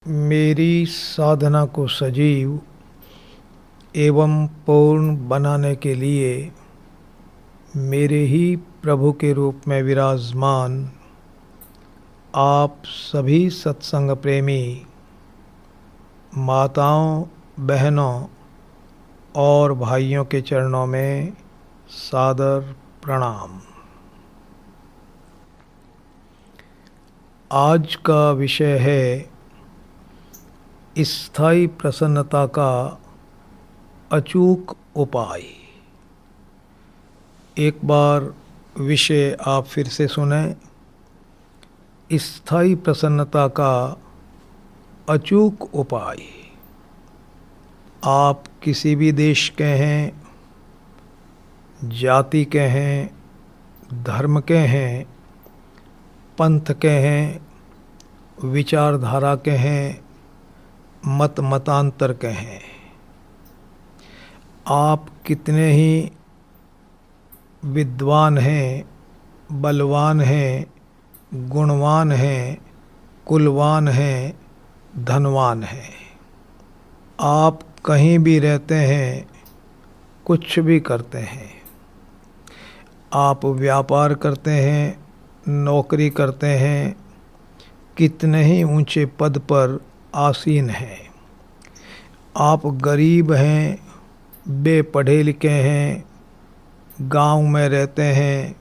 मेरी साधना को सजीव एवं पूर्ण बनाने के लिए मेरे ही प्रभु के रूप में विराजमान आप सभी सत्संग प्रेमी माताओं, बहनों और भाइयों के चरणों में सादर प्रणाम। आज का विषय है स्थायी प्रसन्नता का अचूक उपाय। एक बार विषय आप फिर से सुने। स्थायी प्रसन्नता का अचूक उपाय। आप किसी भी देश के हैं, जाति के हैं, धर्म के हैं, पंथ के हैं, विचारधारा के हैं, मतांतर के हैं। आप कितने ही विद्वान हैं, बलवान हैं, गुणवान हैं, कुलवान हैं, धनवान हैं, आप कहीं भी रहते हैं, कुछ भी करते हैं, आप व्यापार करते हैं, नौकरी करते हैं, कितने ही ऊंचे पद पर आसीन हैं, आप गरीब हैं, बेपढ़े लिखे हैं, गांव में रहते हैं,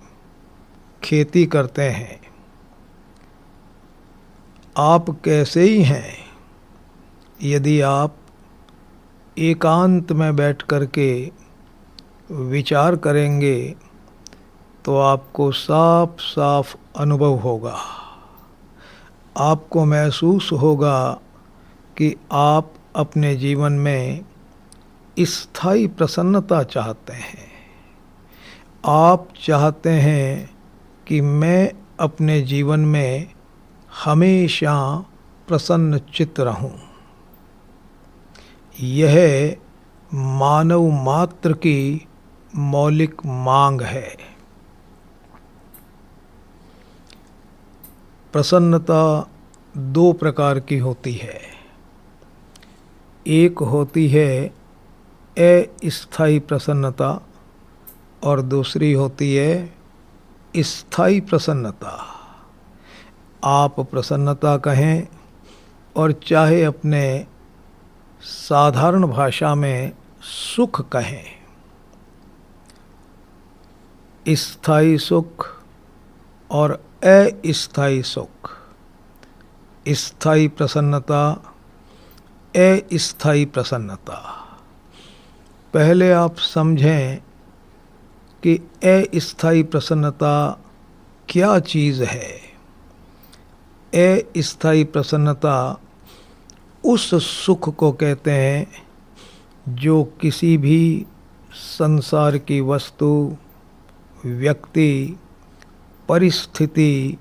खेती करते हैं, आप कैसे ही हैं, यदि आप एकांत में बैठ कर के विचार करेंगे तो आपको साफ साफ अनुभव होगा। आपको महसूस होगा कि आप अपने जीवन में स्थायी प्रसन्नता चाहते हैं। आप चाहते हैं कि मैं अपने जीवन में हमेशा प्रसन्न चित्त रहूं। यह मानव मात्र की मौलिक मांग है। प्रसन्नता दो प्रकार की होती है। एक होती है अस्थायी प्रसन्नता और दूसरी होती है स्थायी प्रसन्नता। आप प्रसन्नता कहें और चाहे अपने साधारण भाषा में सुख कहें। स्थायी सुख और अस्थायी सुख, स्थायी प्रसन्नता, अस्थायी प्रसन्नता। पहले आप समझें कि अस्थायी प्रसन्नता क्या चीज़ है। अस्थायी प्रसन्नता उस सुख को कहते हैं जो किसी भी संसार की वस्तु, व्यक्ति, परिस्थिति,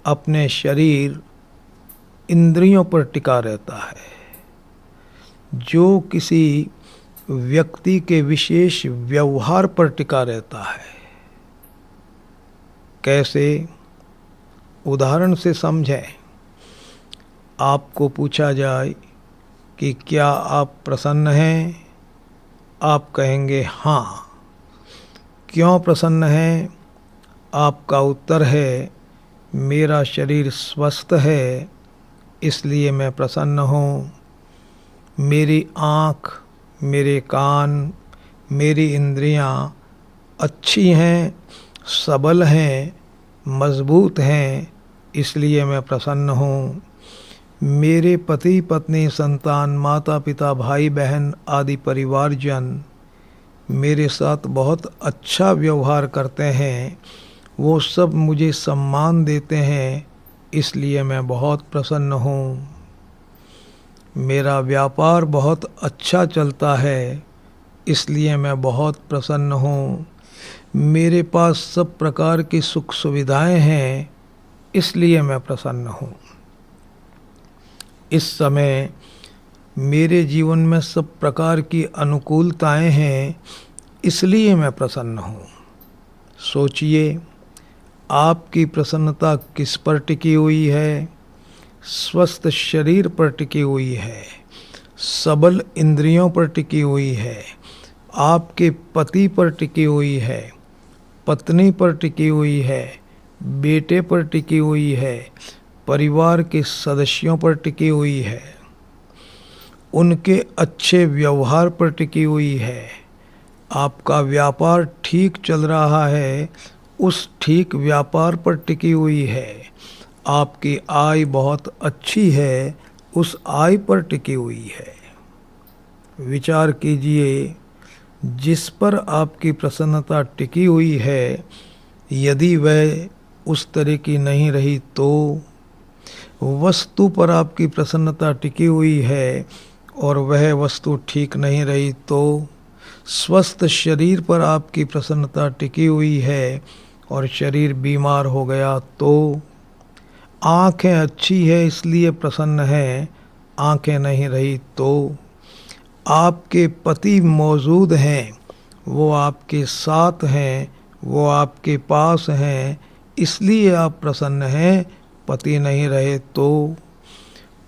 अपने शरीर, इंद्रियों पर टिका रहता है, जो किसी व्यक्ति के विशेष व्यवहार पर टिका रहता है। कैसे? उदाहरण से समझें। आपको पूछा जाए कि क्या आप प्रसन्न हैं? आप कहेंगे हाँ। क्यों प्रसन्न हैं? आपका उत्तर है मेरा शरीर स्वस्थ है, इसलिए मैं प्रसन्न हूँ। मेरी आँख, मेरे कान, मेरी इंद्रियाँ अच्छी हैं, सबल हैं, मजबूत हैं, इसलिए मैं प्रसन्न हूँ। मेरे पति पत्नी, संतान, माता पिता, भाई बहन आदि परिवारजन मेरे साथ बहुत अच्छा व्यवहार करते हैं, वो सब मुझे सम्मान देते हैं, इसलिए मैं बहुत प्रसन्न हूँ। मेरा व्यापार बहुत अच्छा चलता है, इसलिए मैं बहुत प्रसन्न हूँ। मेरे पास सब प्रकार की सुख सुविधाएं हैं, इसलिए मैं प्रसन्न हूँ। इस समय मेरे जीवन में सब प्रकार की अनुकूलताएं हैं, इसलिए मैं प्रसन्न हूँ। सोचिए, आपकी प्रसन्नता किस पर टिकी हुई है? स्वस्थ शरीर पर टिकी हुई है, सबल इंद्रियों पर टिकी हुई है, आपके पति पर टिकी हुई है, पत्नी पर टिकी हुई है, बेटे पर टिकी हुई है, परिवार के सदस्यों पर टिकी हुई है, उनके अच्छे व्यवहार पर टिकी हुई है, आपका व्यापार ठीक चल रहा है, उस ठीक व्यापार पर टिकी हुई है, आपकी आय बहुत अच्छी है, उस आय पर टिकी हुई है। विचार कीजिए, जिस पर आपकी प्रसन्नता टिकी हुई है, यदि वह उस तरह की नहीं रही तो, वस्तु पर आपकी प्रसन्नता टिकी हुई है और वह वस्तु ठीक नहीं रही तो, स्वस्थ शरीर पर आपकी प्रसन्नता टिकी हुई है और शरीर बीमार हो गया तो, आँखें अच्छी है इसलिए प्रसन्न है, आँखें नहीं रही तो, आपके पति मौजूद हैं, वो आपके साथ हैं, वो आपके पास हैं, इसलिए आप प्रसन्न हैं, पति नहीं रहे तो,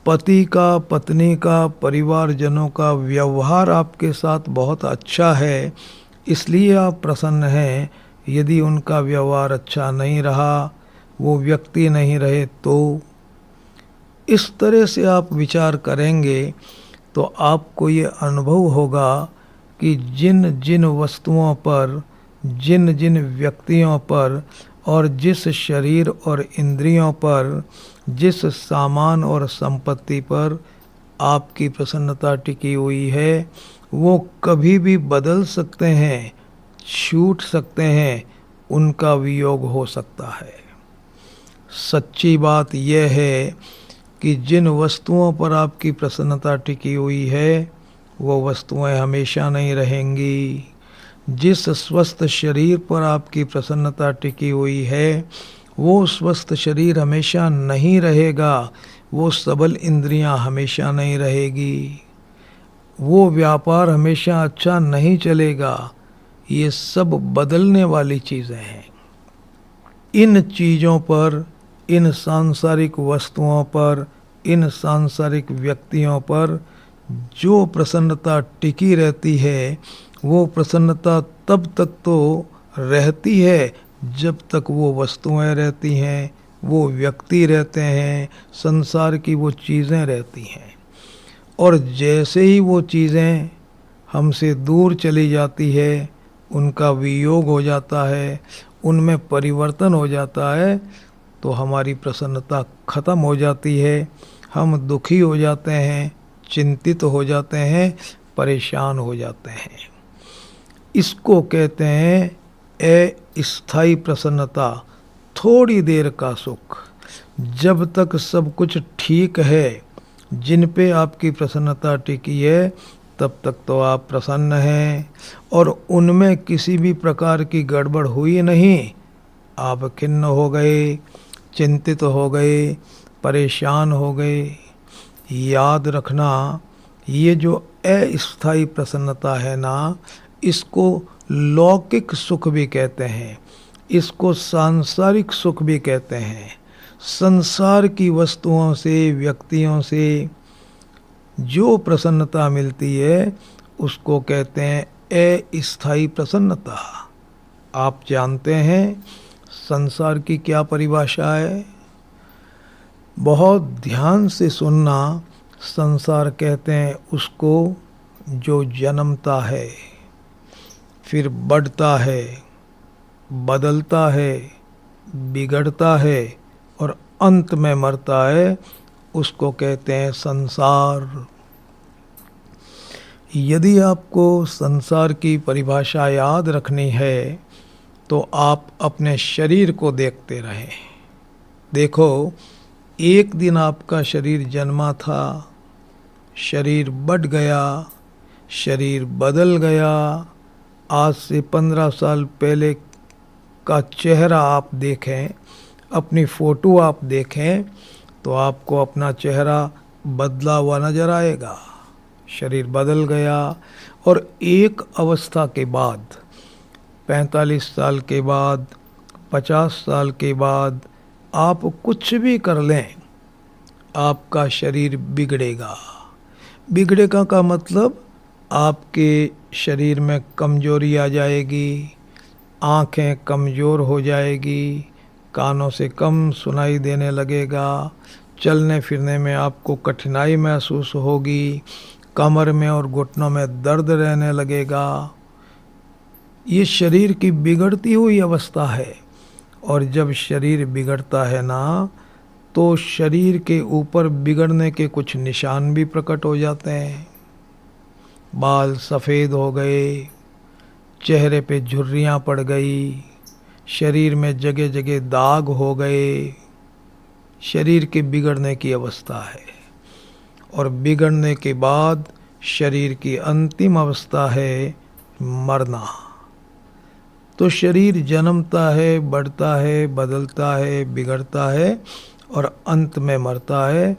पति का, पत्नी का, परिवारजनों का व्यवहार आपके साथ बहुत अच्छा है, इसलिए आप प्रसन्न हैं, यदि उनका व्यवहार अच्छा नहीं रहा, वो व्यक्ति नहीं रहे तो। इस तरह से आप विचार करेंगे तो आपको ये अनुभव होगा कि जिन जिन वस्तुओं पर, जिन जिन व्यक्तियों पर और जिस शरीर और इंद्रियों पर, जिस सामान और संपत्ति पर आपकी प्रसन्नता टिकी हुई है, वो कभी भी बदल सकते हैं, छूट सकते हैं, उनका वियोग हो सकता है। सच्ची बात यह है कि जिन वस्तुओं पर आपकी प्रसन्नता टिकी हुई है, वो वस्तुएं हमेशा नहीं रहेंगी। जिस स्वस्थ शरीर पर आपकी प्रसन्नता टिकी हुई है, वो स्वस्थ शरीर हमेशा नहीं रहेगा, वो सबल इंद्रियां हमेशा नहीं रहेगी, वो व्यापार हमेशा अच्छा नहीं चलेगा। ये सब बदलने वाली चीज़ें हैं। इन चीज़ों पर, इन सांसारिक वस्तुओं पर, इन सांसारिक व्यक्तियों पर जो प्रसन्नता टिकी रहती है, वो प्रसन्नता तब तक तो रहती है जब तक वो वस्तुएं रहती हैं, वो व्यक्ति रहते हैं, संसार की वो चीज़ें रहती हैं। और जैसे ही वो चीज़ें हमसे दूर चली जाती है, उनका वियोग हो जाता है, उनमें परिवर्तन हो जाता है, तो हमारी प्रसन्नता खत्म हो जाती है, हम दुखी हो जाते हैं, चिंतित हो जाते हैं, परेशान हो जाते हैं। इसको कहते हैं अस्थायी प्रसन्नता, थोड़ी देर का सुख। जब तक सब कुछ ठीक है, जिन पे आपकी प्रसन्नता टिकी है, तब तक तो आप प्रसन्न हैं और उनमें किसी भी प्रकार की गड़बड़ हुई नहीं, आप खिन्न हो गए, चिंतित हो गए, परेशान हो गए। याद रखना, ये जो अस्थायी प्रसन्नता है ना, इसको लौकिक सुख भी कहते हैं, इसको सांसारिक सुख भी कहते हैं। संसार की वस्तुओं से, व्यक्तियों से जो प्रसन्नता मिलती है, उसको कहते हैं अस्थायी प्रसन्नता। आप जानते हैं संसार की क्या परिभाषा है? बहुत ध्यान से सुनना। संसार कहते हैं उसको जो जन्मता है, फिर बढ़ता है, बदलता है, बिगड़ता है और अंत में मरता है, उसको कहते हैं संसार। यदि आपको संसार की परिभाषा याद रखनी है तो आप अपने शरीर को देखते रहें। देखो, एक दिन आपका शरीर जन्मा था, शरीर बढ़ गया, शरीर बदल गया। आज से 15 साल पहले का चेहरा आप देखें, अपनी फ़ोटो आप देखें, तो आपको अपना चेहरा बदला हुआ नज़र आएगा। शरीर बदल गया। और एक अवस्था के बाद, 45 साल के बाद, 50 साल के बाद, आप कुछ भी कर लें, आपका शरीर बिगड़ेगा। बिगड़ेगा का मतलब आपके शरीर में कमजोरी आ जाएगी, आँखें कमज़ोर हो जाएगी, कानों से कम सुनाई देने लगेगा, चलने फिरने में आपको कठिनाई महसूस होगी, कमर में और घुटनों में दर्द रहने लगेगा। ये शरीर की बिगड़ती हुई अवस्था है। और जब शरीर बिगड़ता है ना, तो शरीर के ऊपर बिगड़ने के कुछ निशान भी प्रकट हो जाते हैं। बाल सफ़ेद हो गए, चेहरे पे झुर्रियाँ पड़ गई, शरीर में जगह जगह दाग हो गए। शरीर के बिगड़ने की अवस्था है। और बिगड़ने के बाद शरीर की अंतिम अवस्था है मरना। तो शरीर जन्मता है, बढ़ता है, बदलता है, बिगड़ता है और अंत में मरता है।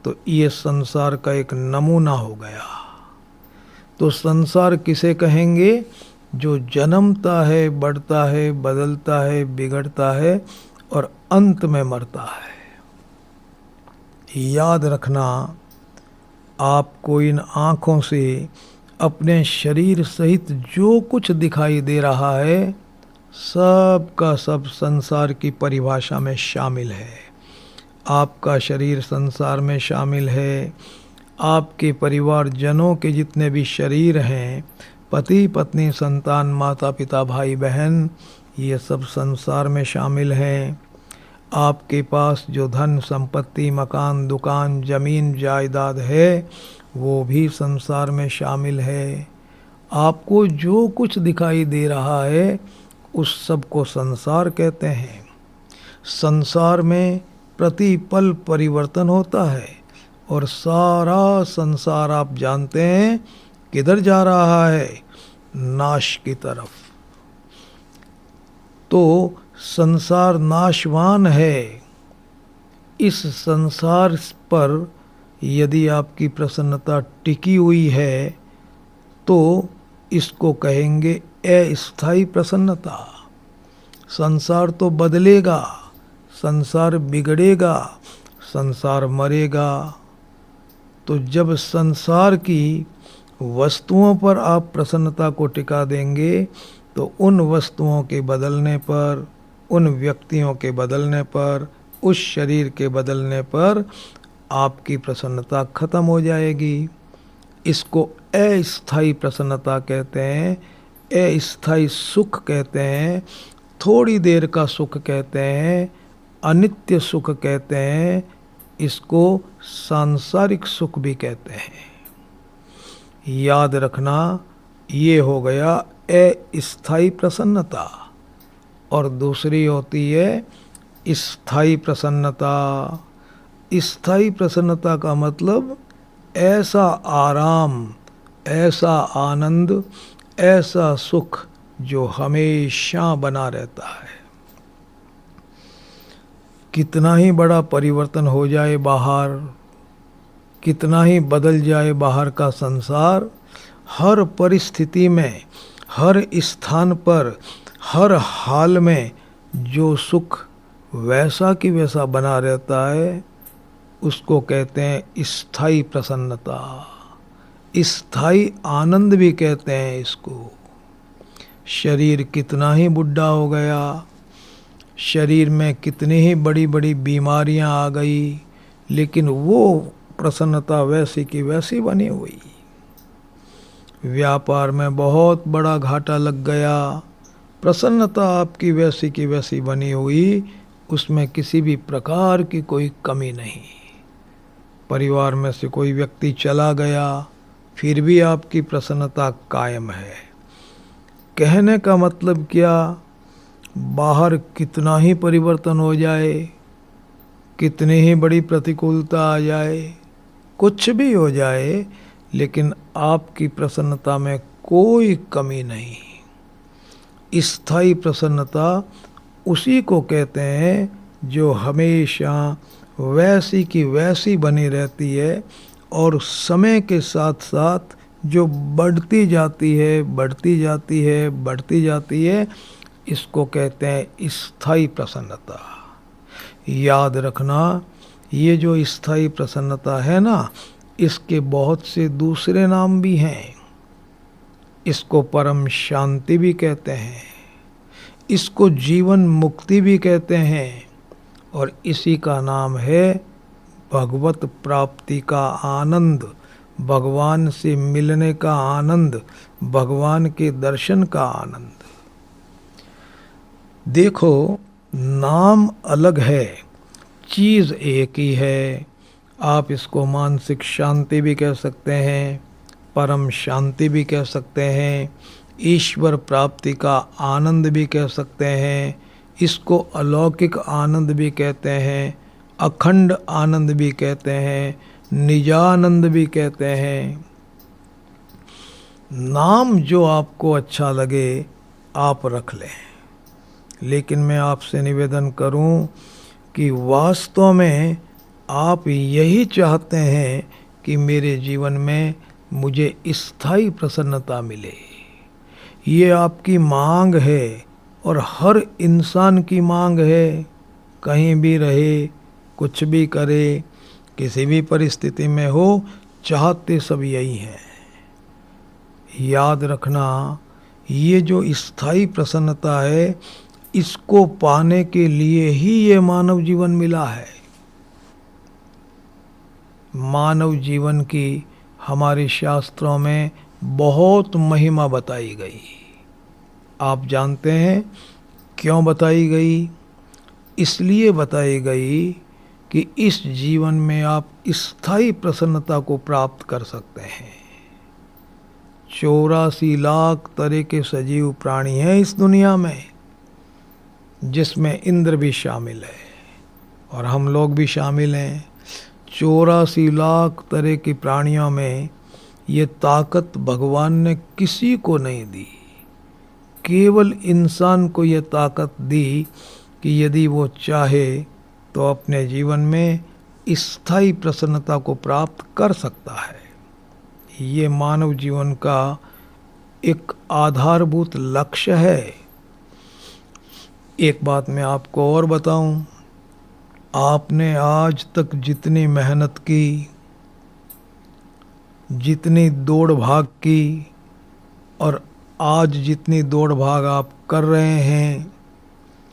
तो ये संसार का एक नमूना हो गया। तो संसार किसे कहेंगे? जो जन्मता है, बढ़ता है, बदलता है, बिगड़ता है और अंत में मरता है। याद रखना, आपको इन आँखों से अपने शरीर सहित जो कुछ दिखाई दे रहा है, सब का सब संसार की परिभाषा में शामिल है। आपका शरीर संसार में शामिल है। आपके परिवारजनों के जितने भी शरीर हैं, पति पत्नी संतान माता पिता भाई बहन, ये सब संसार में शामिल हैं। आपके पास जो धन संपत्ति मकान दुकान जमीन जायदाद है, वो भी संसार में शामिल है। आपको जो कुछ दिखाई दे रहा है, उस सब को संसार कहते हैं। संसार में प्रति पल परिवर्तन होता है और सारा संसार आप जानते हैं किधर जा रहा है? नाश की तरफ। तो संसार नाशवान है। इस संसार पर यदि आपकी प्रसन्नता टिकी हुई है, तो इसको कहेंगे अस्थायी प्रसन्नता। संसार तो बदलेगा, संसार बिगड़ेगा, संसार मरेगा। तो जब संसार की वस्तुओं पर आप प्रसन्नता को टिका देंगे, तो उन वस्तुओं के बदलने पर, उन व्यक्तियों के बदलने पर, उस शरीर के बदलने पर आपकी प्रसन्नता खत्म हो जाएगी। इसको अस्थायी प्रसन्नता कहते हैं, अस्थायी सुख कहते हैं, थोड़ी देर का सुख कहते हैं, अनित्य सुख कहते हैं, इसको सांसारिक सुख भी कहते हैं। याद रखना, ये हो गया अस्थायी प्रसन्नता। और दूसरी होती है स्थायी प्रसन्नता। स्थायी प्रसन्नता का मतलब ऐसा आराम, ऐसा आनंद, ऐसा सुख जो हमेशा बना रहता है। कितना ही बड़ा परिवर्तन हो जाए बाहर, कितना ही बदल जाए बाहर का संसार, हर परिस्थिति में, हर स्थान पर, हर हाल में जो सुख वैसा की वैसा बना रहता है, उसको कहते हैं स्थायी प्रसन्नता। स्थायी आनंद भी कहते हैं इसको। शरीर कितना ही बुढ़ा हो गया, शरीर में कितनी ही बड़ी बड़ी बीमारियां आ गई, लेकिन वो प्रसन्नता वैसी की वैसी बनी हुई। व्यापार में बहुत बड़ा घाटा लग गया, प्रसन्नता आपकी वैसी की वैसी बनी हुई, उसमें किसी भी प्रकार की कोई कमी नहीं। परिवार में से कोई व्यक्ति चला गया, फिर भी आपकी प्रसन्नता कायम है। कहने का मतलब क्या? बाहर कितना ही परिवर्तन हो जाए, कितनी ही बड़ी प्रतिकूलता आ जाए, कुछ भी हो जाए, लेकिन आपकी प्रसन्नता में कोई कमी नहीं। स्थायी प्रसन्नता उसी को कहते हैं जो हमेशा वैसी की वैसी बनी रहती है और समय के साथ साथ जो बढ़ती जाती है, बढ़ती जाती है, बढ़ती जाती है, इसको कहते हैं स्थायी प्रसन्नता। याद रखना, ये जो स्थायी प्रसन्नता है ना, इसके बहुत से दूसरे नाम भी हैं। इसको परम शांति भी कहते हैं, इसको जीवन मुक्ति भी कहते हैं, और इसी का नाम है भगवत प्राप्ति का आनंद, भगवान से मिलने का आनंद, भगवान के दर्शन का आनंद। देखो, नाम अलग है, चीज़ एक ही है। आप इसको मानसिक शांति भी कह सकते हैं, परम शांति भी कह सकते हैं, ईश्वर प्राप्ति का आनंद भी कह सकते हैं, इसको अलौकिक आनंद भी कहते हैं, अखंड आनंद भी कहते हैं, निजानंद भी कहते हैं। नाम जो आपको अच्छा लगे आप रख लें, लेकिन मैं आपसे निवेदन करूं कि वास्तव में आप यही चाहते हैं कि मेरे जीवन में मुझे स्थायी प्रसन्नता मिले। ये आपकी मांग है, और हर इंसान की मांग है। कहीं भी रहे, कुछ भी करे, किसी भी परिस्थिति में हो, चाहते सब यही हैं। याद रखना, ये जो स्थायी प्रसन्नता है, इसको पाने के लिए ही ये मानव जीवन मिला है। मानव जीवन की हमारे शास्त्रों में बहुत महिमा बताई गई। आप जानते हैं क्यों बताई गई? इसलिए बताई गई कि इस जीवन में आप स्थायी प्रसन्नता को प्राप्त कर सकते हैं। 84 लाख तरह के सजीव प्राणी हैं इस दुनिया में, जिसमें इंद्र भी शामिल है और हम लोग भी शामिल हैं। 84 लाख तरह के प्राणियों में ये ताकत भगवान ने किसी को नहीं दी, केवल इंसान को ये ताकत दी कि यदि वो चाहे तो अपने जीवन में स्थायी प्रसन्नता को प्राप्त कर सकता है। ये मानव जीवन का एक आधारभूत लक्ष्य है। एक बात मैं आपको और बताऊं, आपने आज तक जितनी मेहनत की, जितनी दौड़ भाग की, और आज जितनी दौड़ भाग आप कर रहे हैं,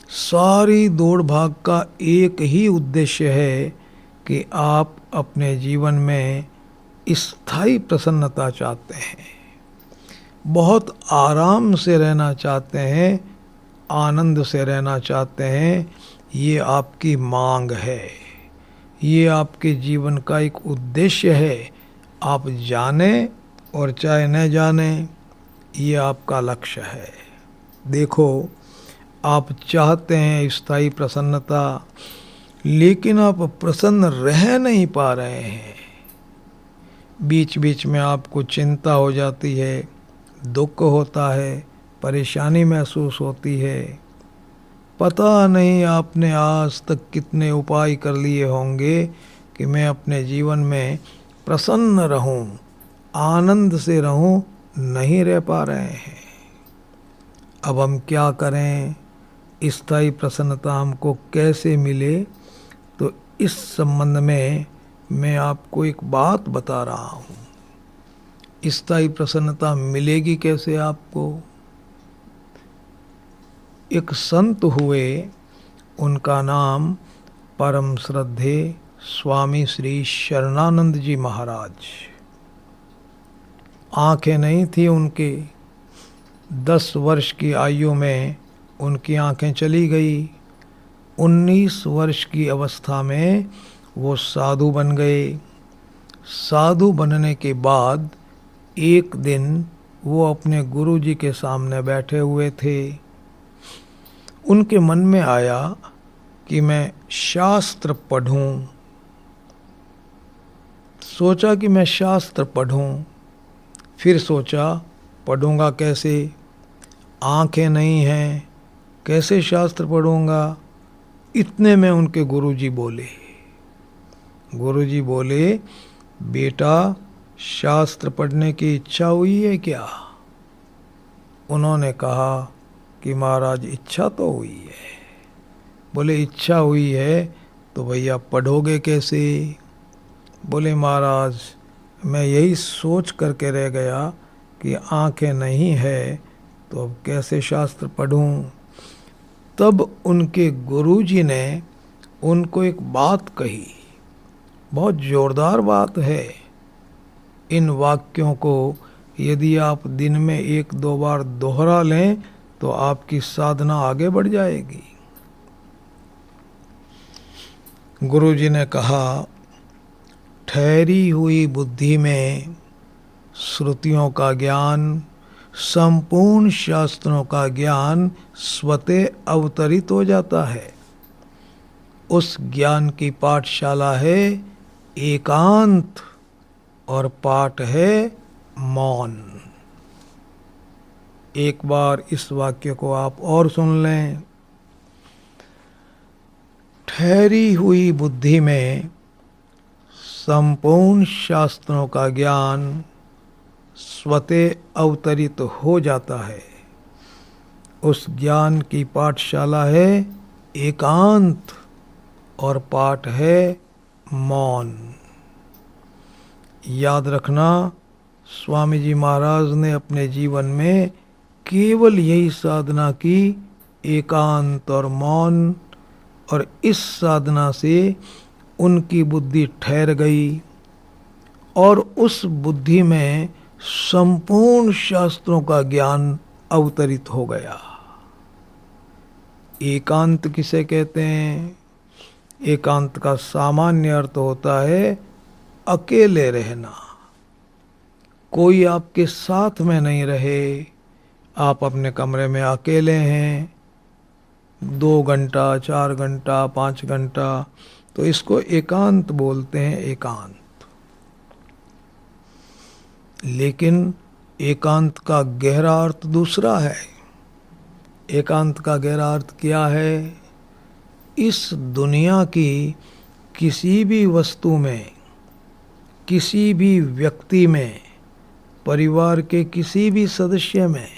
सारी दौड़ भाग का एक ही उद्देश्य है कि आप अपने जीवन में स्थायी प्रसन्नता चाहते हैं, बहुत आराम से रहना चाहते हैं, आनंद से रहना चाहते हैं। ये आपकी मांग है, ये आपके जीवन का एक उद्देश्य है। आप जाने और चाहे न जाने, ये आपका लक्ष्य है। देखो, आप चाहते हैं स्थायी प्रसन्नता, लेकिन आप प्रसन्न रह नहीं पा रहे हैं। बीच बीच में आपको चिंता हो जाती है, दुख होता है, परेशानी महसूस होती है। पता नहीं आपने आज तक कितने उपाय कर लिए होंगे कि मैं अपने जीवन में प्रसन्न रहूं, आनंद से रहूं, नहीं रह पा रहे हैं। अब हम क्या करें? स्थायी प्रसन्नता हमको कैसे मिले? तो इस संबंध में मैं आपको एक बात बता रहा हूँ। स्थायी प्रसन्नता मिलेगी कैसे आपको? एक संत हुए, उनका नाम परम श्रद्धे स्वामी श्री शरणानंद जी महाराज। आंखें नहीं थी उनके, 10 वर्ष की आयु में उनकी आंखें चली गई। 19 वर्ष की अवस्था में वो साधु बन गए। साधु बनने के बाद एक दिन वो अपने गुरु जी के सामने बैठे हुए थे। उनके मन में आया कि मैं शास्त्र पढ़ूं। सोचा कि मैं शास्त्र पढ़ूं, फिर सोचा पढ़ूंगा कैसे? आंखें नहीं हैं, कैसे शास्त्र पढ़ूंगा? इतने में उनके गुरुजी बोले। गुरुजी बोले, बेटा शास्त्र पढ़ने की इच्छा हुई है क्या? उन्होंने कहा कि महाराज इच्छा तो हुई है। बोले इच्छा हुई है तो भैया पढ़ोगे कैसे? बोले महाराज मैं यही सोच करके रह गया कि आंखें नहीं है तो अब कैसे शास्त्र पढ़ूं। तब उनके गुरुजी ने उनको एक बात कही, बहुत जोरदार बात है। इन वाक्यों को यदि आप दिन में 1-2 बार दोहरा लें तो आपकी साधना आगे बढ़ जाएगी। गुरुजी ने कहा, ठहरी हुई बुद्धि में श्रुतियों का ज्ञान, संपूर्ण शास्त्रों का ज्ञान स्वतः अवतरित हो जाता है। उस ज्ञान की पाठशाला है एकांत और पाठ है मौन। एक बार इस वाक्य को आप और सुन लें। ठहरी हुई बुद्धि में संपूर्ण शास्त्रों का ज्ञान स्वतः अवतरित हो जाता है। उस ज्ञान की पाठशाला है एकांत और पाठ है मौन। याद रखना, स्वामी जी महाराज ने अपने जीवन में केवल यही साधना की, एकांत और मौन, और इस साधना से उनकी बुद्धि ठहर गई और उस बुद्धि में संपूर्ण शास्त्रों का ज्ञान अवतरित हो गया। एकांत किसे कहते हैं? एकांत का सामान्य अर्थ होता है अकेले रहना। कोई आपके साथ में नहीं रहे, आप अपने कमरे में अकेले हैं 2 घंटा, 4 घंटा, 5 घंटा, तो इसको एकांत बोलते हैं, एकांत। लेकिन एकांत का गहरा अर्थ दूसरा है। एकांत का गहरा अर्थ क्या है? इस दुनिया की किसी भी वस्तु में, किसी भी व्यक्ति में, परिवार के किसी भी सदस्य में,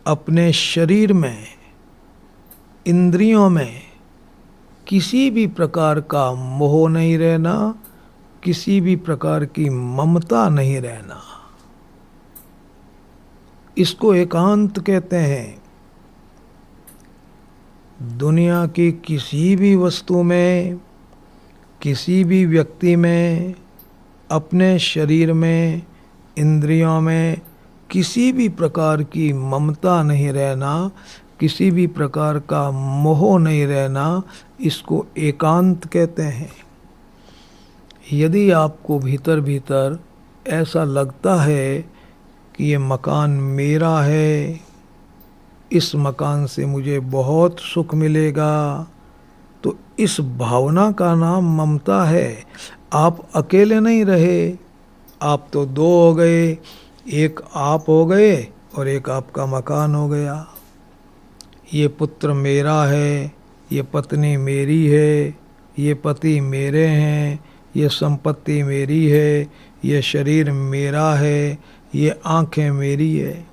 अपने शरीर में, इंद्रियों में किसी भी प्रकार का मोह नहीं रहना, किसी भी प्रकार की ममता नहीं रहना, इसको एकांत कहते हैं। दुनिया की किसी भी वस्तु में, किसी भी व्यक्ति में, अपने शरीर में, इंद्रियों में किसी भी प्रकार की ममता नहीं रहना, किसी भी प्रकार का मोह नहीं रहना, इसको एकांत कहते हैं। यदि आपको भीतर भीतर ऐसा लगता है कि ये मकान मेरा है, इस मकान से मुझे बहुत सुख मिलेगा, तो इस भावना का नाम ममता है। आप अकेले नहीं रहे, आप तो 2 हो गए, एक आप हो गए और एक आपका मकान हो गया। ये पुत्र मेरा है, ये पत्नी मेरी है, ये पति मेरे हैं, ये संपत्ति मेरी है, ये शरीर मेरा है, ये आंखें मेरी है।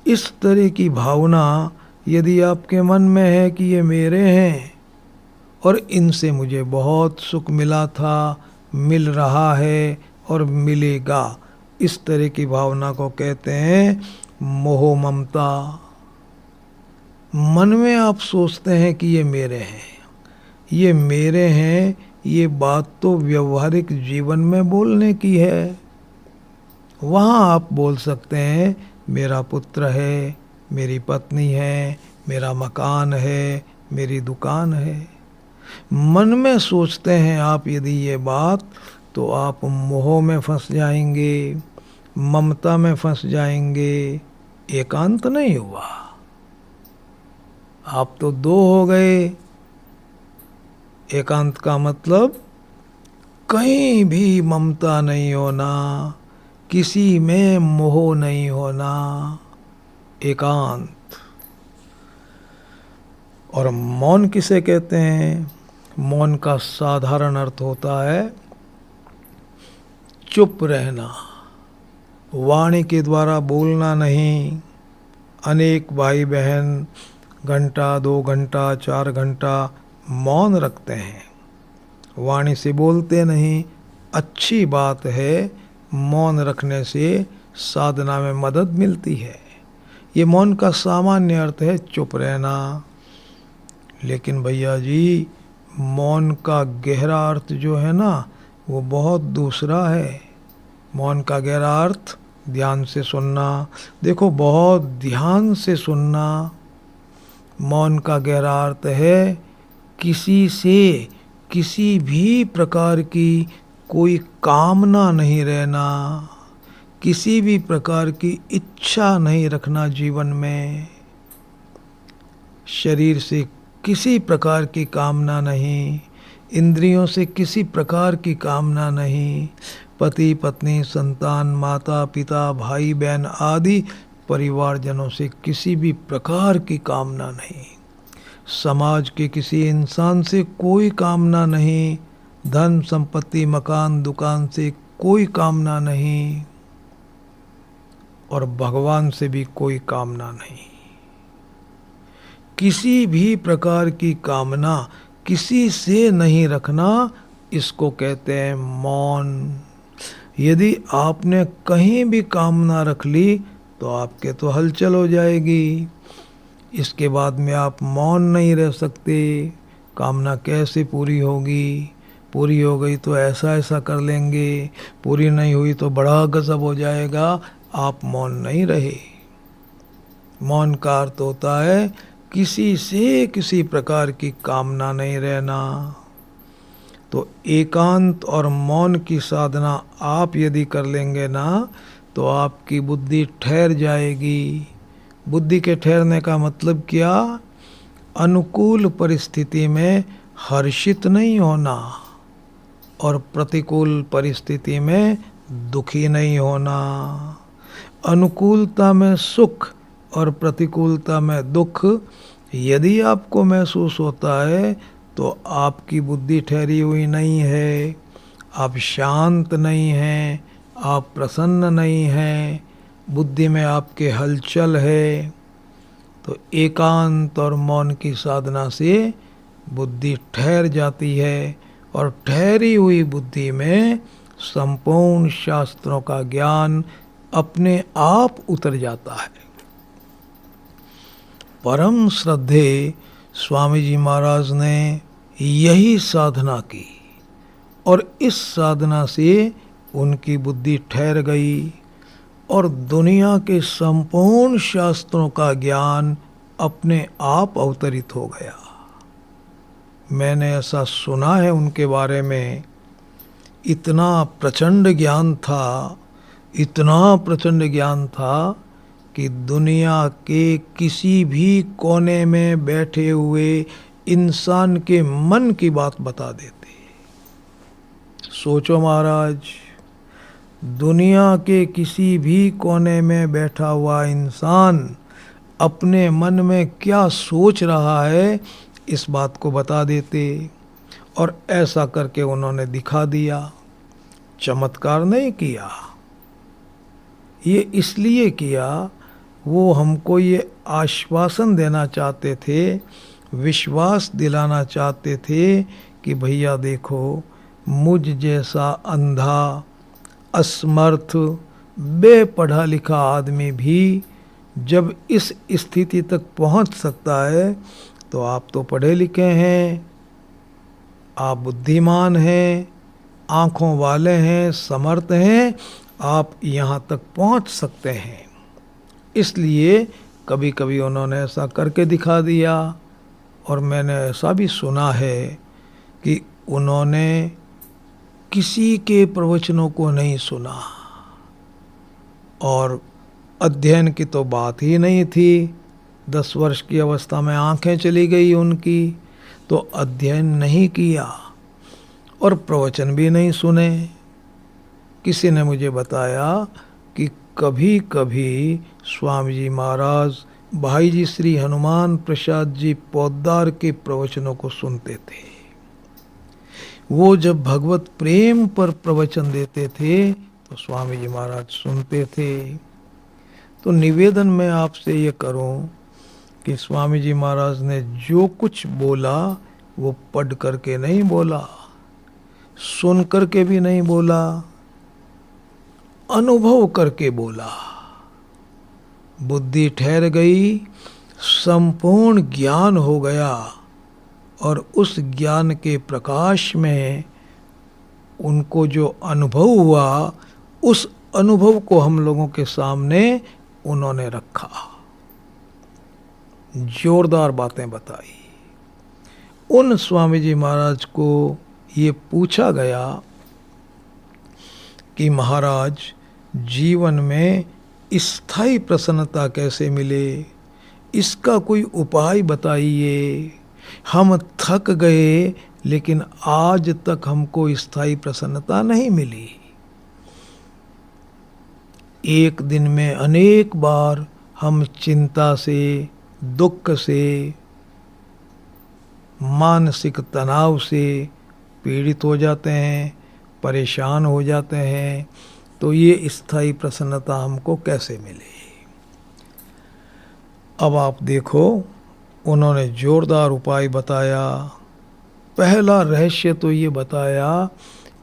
इस तरह की भावना यदि आपके मन में है कि ये मेरे हैं और इनसे मुझे बहुत सुख मिला था, मिल रहा है और मिलेगा, इस तरह की भावना को कहते हैं मोह ममता। मन में आप सोचते हैं कि ये मेरे हैं, ये मेरे हैं, ये बात तो व्यवहारिक जीवन में बोलने की है। वहाँ आप बोल सकते हैं मेरा पुत्र है, मेरी पत्नी है, मेरा मकान है, मेरी दुकान है। मन में सोचते हैं आप यदि ये बात, तो आप मोह में फंस जाएंगे, ममता में फंस जाएंगे, एकांत नहीं हुआ। आप तो 2 हो गए। एकांत का मतलब कहीं भी ममता नहीं होना, किसी में मोह नहीं होना, एकांत। और मौन किसे कहते हैं? मौन का साधारण अर्थ होता है चुप रहना, वाणी के द्वारा बोलना नहीं। अनेक भाई बहन घंटा, 2 घंटा, 4 घंटा मौन रखते हैं, वाणी से बोलते नहीं। अच्छी बात है, मौन रखने से साधना में मदद मिलती है। ये मौन का सामान्य अर्थ है चुप रहना। लेकिन भैया जी, मौन का गहरा अर्थ जो है ना, वो बहुत दूसरा है। मौन का गहरा अर्थ ध्यान से सुनना। देखो, बहुत ध्यान से सुनना। मौन का गहरा अर्थ है किसी से किसी भी प्रकार की कोई कामना नहीं रहना, किसी भी प्रकार की इच्छा नहीं रखना जीवन में। शरीर से किसी प्रकार की कामना नहीं, इंद्रियों से किसी प्रकार की कामना नहीं, पति पत्नी संतान माता पिता भाई बहन आदि परिवारजनों से किसी भी प्रकार की कामना नहीं, समाज के किसी इंसान से कोई कामना नहीं, धन संपत्ति मकान दुकान से कोई कामना नहीं, और भगवान से भी कोई कामना नहीं। किसी भी प्रकार की कामना किसी से नहीं रखना, इसको कहते हैं मौन। यदि आपने कहीं भी कामना रख ली तो आपके तो हलचल हो जाएगी। इसके बाद में आप मौन नहीं रह सकते। कामना कैसे पूरी होगी? पूरी हो गई तो ऐसा ऐसा कर लेंगे, पूरी नहीं हुई तो बड़ा गजब हो जाएगा। आप मौन नहीं रहे। मौन का अर्थ होता है किसी से किसी प्रकार की कामना नहीं रहना। तो एकांत और मौन की साधना आप यदि कर लेंगे ना, तो आपकी बुद्धि ठहर जाएगी। बुद्धि के ठहरने का मतलब क्या? अनुकूल परिस्थिति में हर्षित नहीं होना और प्रतिकूल परिस्थिति में दुखी नहीं होना। अनुकूलता में सुख और प्रतिकूलता में दुख यदि आपको महसूस होता है तो आपकी बुद्धि ठहरी हुई नहीं है, आप शांत नहीं हैं, आप प्रसन्न नहीं हैं, बुद्धि में आपके हलचल है। तो एकांत और मौन की साधना से बुद्धि ठहर जाती है और ठहरी हुई बुद्धि में संपूर्ण शास्त्रों का ज्ञान अपने आप उतर जाता है। परम श्रद्धेय स्वामी जी महाराज ने यही साधना की और इस साधना से उनकी बुद्धि ठहर गई और दुनिया के संपूर्ण शास्त्रों का ज्ञान अपने आप अवतरित हो गया। मैंने ऐसा सुना है उनके बारे में, इतना प्रचंड ज्ञान था, इतना प्रचंड ज्ञान था कि दुनिया के किसी भी कोने में बैठे हुए इंसान के मन की बात बता देते। सोचो महाराज, दुनिया के किसी भी कोने में बैठा हुआ इंसान अपने मन में क्या सोच रहा है इस बात को बता देते। और ऐसा करके उन्होंने दिखा दिया। चमत्कार नहीं किया, ये इसलिए किया, वो हमको ये आश्वासन देना चाहते थे, विश्वास दिलाना चाहते थे कि भैया देखो, मुझ जैसा अंधा असमर्थ बेपढ़ा लिखा आदमी भी जब इस स्थिति तक पहुंच सकता है तो आप तो पढ़े लिखे हैं, आप बुद्धिमान हैं, आँखों वाले हैं, समर्थ हैं, आप यहाँ तक पहुँच सकते हैं। इसलिए कभी कभी उन्होंने ऐसा करके दिखा दिया। और मैंने ऐसा भी सुना है कि उन्होंने किसी के प्रवचनों को नहीं सुना और अध्ययन की तो बात ही नहीं थी। 10 वर्ष की अवस्था में आंखें चली गई उनकी, तो अध्ययन नहीं किया और प्रवचन भी नहीं सुने। किसी ने मुझे बताया कि कभी कभी स्वामी जी महाराज भाई जी श्री हनुमान प्रसाद जी पोद्दार के प्रवचनों को सुनते थे। वो जब भगवत प्रेम पर प्रवचन देते थे तो स्वामी जी महाराज सुनते थे। तो निवेदन मैं आपसे ये करूं कि स्वामी जी महाराज ने जो कुछ बोला वो पढ़ करके नहीं बोला, सुन करके भी नहीं बोला, अनुभव करके बोला। बुद्धि ठहर गई, संपूर्ण ज्ञान हो गया, और उस ज्ञान के प्रकाश में उनको जो अनुभव हुआ, उस अनुभव को हम लोगों के सामने उन्होंने रखा, जोरदार बातें बताई। उन स्वामी जी महाराज को ये पूछा गया कि महाराज, जीवन में स्थायी प्रसन्नता कैसे मिले, इसका कोई उपाय बताइए। हम थक गए, लेकिन आज तक हमको स्थायी प्रसन्नता नहीं मिली। एक दिन में अनेक बार हम चिंता से, दुख से, मानसिक तनाव से पीड़ित हो जाते हैं, परेशान हो जाते हैं। तो ये स्थायी प्रसन्नता हमको कैसे मिले? अब आप देखो, उन्होंने जोरदार उपाय बताया। पहला रहस्य तो ये बताया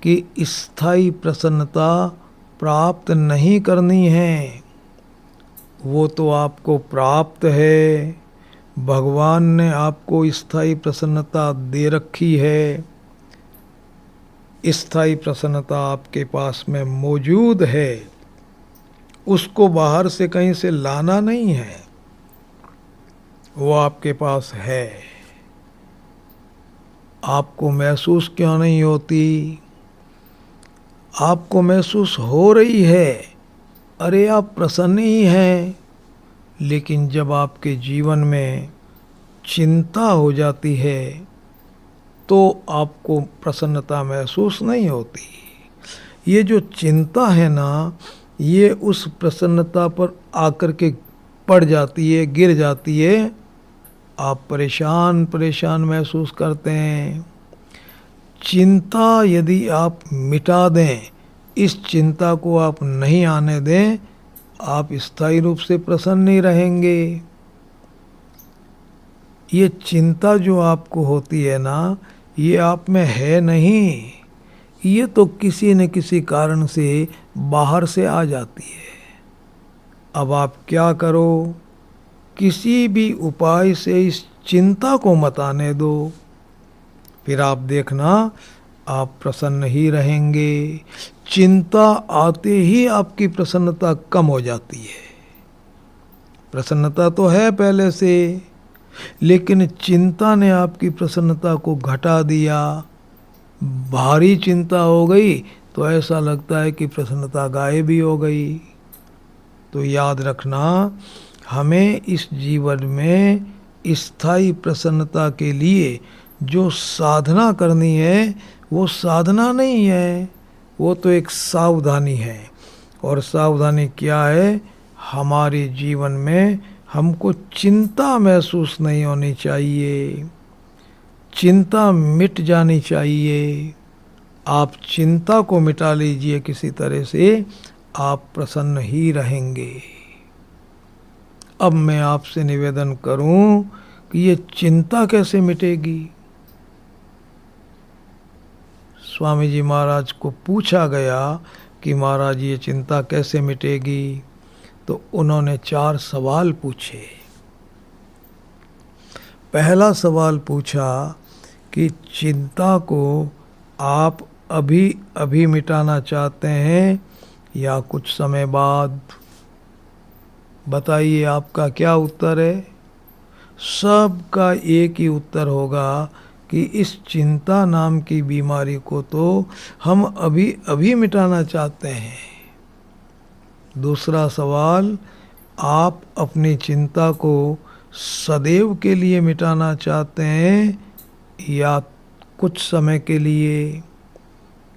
कि स्थायी प्रसन्नता प्राप्त नहीं करनी है, वो तो आपको प्राप्त है। भगवान ने आपको स्थायी प्रसन्नता दे रखी है, स्थायी प्रसन्नता आपके पास में मौजूद है, उसको बाहर से कहीं से लाना नहीं है, वो आपके पास है। आपको महसूस क्यों नहीं होती? आपको महसूस हो रही है, अरे आप प्रसन्न ही हैं, लेकिन जब आपके जीवन में चिंता हो जाती है तो आपको प्रसन्नता महसूस नहीं होती। ये जो चिंता है ना, ये उस प्रसन्नता पर आकर के पड़ जाती है, गिर जाती है। आप परेशान परेशान महसूस करते हैं। चिंता यदि आप मिटा दें, इस चिंता को आप नहीं आने दें, आप स्थायी रूप से प्रसन्न नहीं रहेंगे। ये चिंता जो आपको होती है ना, ये आप में है नहीं, ये तो किसी न किसी कारण से बाहर से आ जाती है। अब आप क्या करो? किसी भी उपाय से इस चिंता को मत आने दो, फिर आप देखना आप प्रसन्न ही रहेंगे। चिंता आते ही आपकी प्रसन्नता कम हो जाती है। प्रसन्नता तो है पहले से, लेकिन चिंता ने आपकी प्रसन्नता को घटा दिया। भारी चिंता हो गई तो ऐसा लगता है कि प्रसन्नता गायब ही हो गई। तो याद रखना, हमें इस जीवन में स्थायी प्रसन्नता के लिए जो साधना करनी है, वो साधना नहीं है, वो तो एक सावधानी है। और सावधानी क्या है? हमारे जीवन में हमको चिंता महसूस नहीं होनी चाहिए, चिंता मिट जानी चाहिए। आप चिंता को मिटा लीजिए किसी तरह से, आप प्रसन्न ही रहेंगे। अब मैं आपसे निवेदन करूं कि ये चिंता कैसे मिटेगी? स्वामी जी महाराज को पूछा गया कि महाराज ये चिंता कैसे मिटेगी? तो उन्होंने 4 सवाल पूछे। पहला सवाल पूछा कि चिंता को आप अभी अभी मिटाना चाहते हैं या कुछ समय बाद? बताइए आपका क्या उत्तर है? सबका एक ही उत्तर होगा कि इस चिंता नाम की बीमारी को तो हम अभी अभी मिटाना चाहते हैं। दूसरा सवाल, आप अपनी चिंता को सदैव के लिए मिटाना चाहते हैं या कुछ समय के लिए,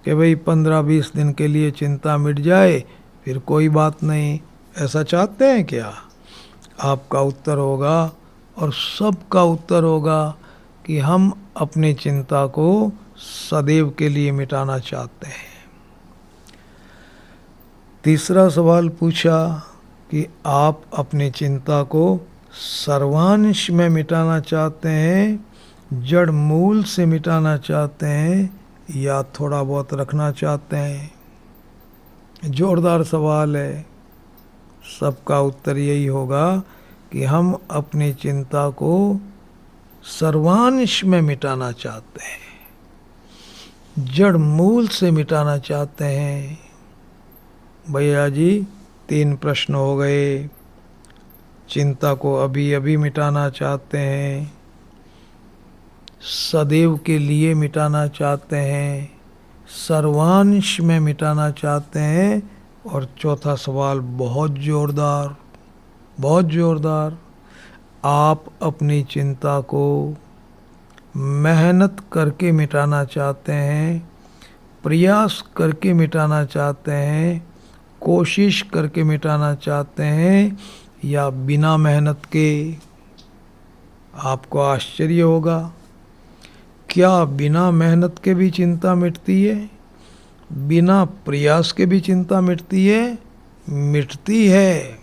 कि भाई 15-20 दिन के लिए चिंता मिट जाए फिर कोई बात नहीं, ऐसा चाहते हैं क्या? आपका उत्तर होगा और सबका उत्तर होगा कि हम अपनी चिंता को सदैव के लिए मिटाना चाहते हैं। तीसरा सवाल पूछा कि आप अपनी चिंता को सर्वांश में मिटाना चाहते हैं जड़ मूल से मिटाना चाहते हैं या थोड़ा बहुत रखना चाहते हैं? जोरदार सवाल है। सबका उत्तर यही होगा कि हम अपनी चिंता को सर्वांश में मिटाना चाहते हैं, जड़ मूल से मिटाना चाहते हैं। भैया जी 3 प्रश्न हो गए। चिंता को अभी अभी मिटाना चाहते हैं, सदैव के लिए मिटाना चाहते हैं, सर्वांश में मिटाना चाहते हैं, और चौथा सवाल बहुत जोरदार, बहुत जोरदार। आप अपनी चिंता को मेहनत करके मिटाना चाहते हैं, प्रयास करके मिटाना चाहते हैं, कोशिश करके मिटाना चाहते हैं, या बिना मेहनत के? आपको आश्चर्य होगा, क्या बिना मेहनत के भी चिंता मिटती है? बिना प्रयास के भी चिंता मिटती है? मिटती है।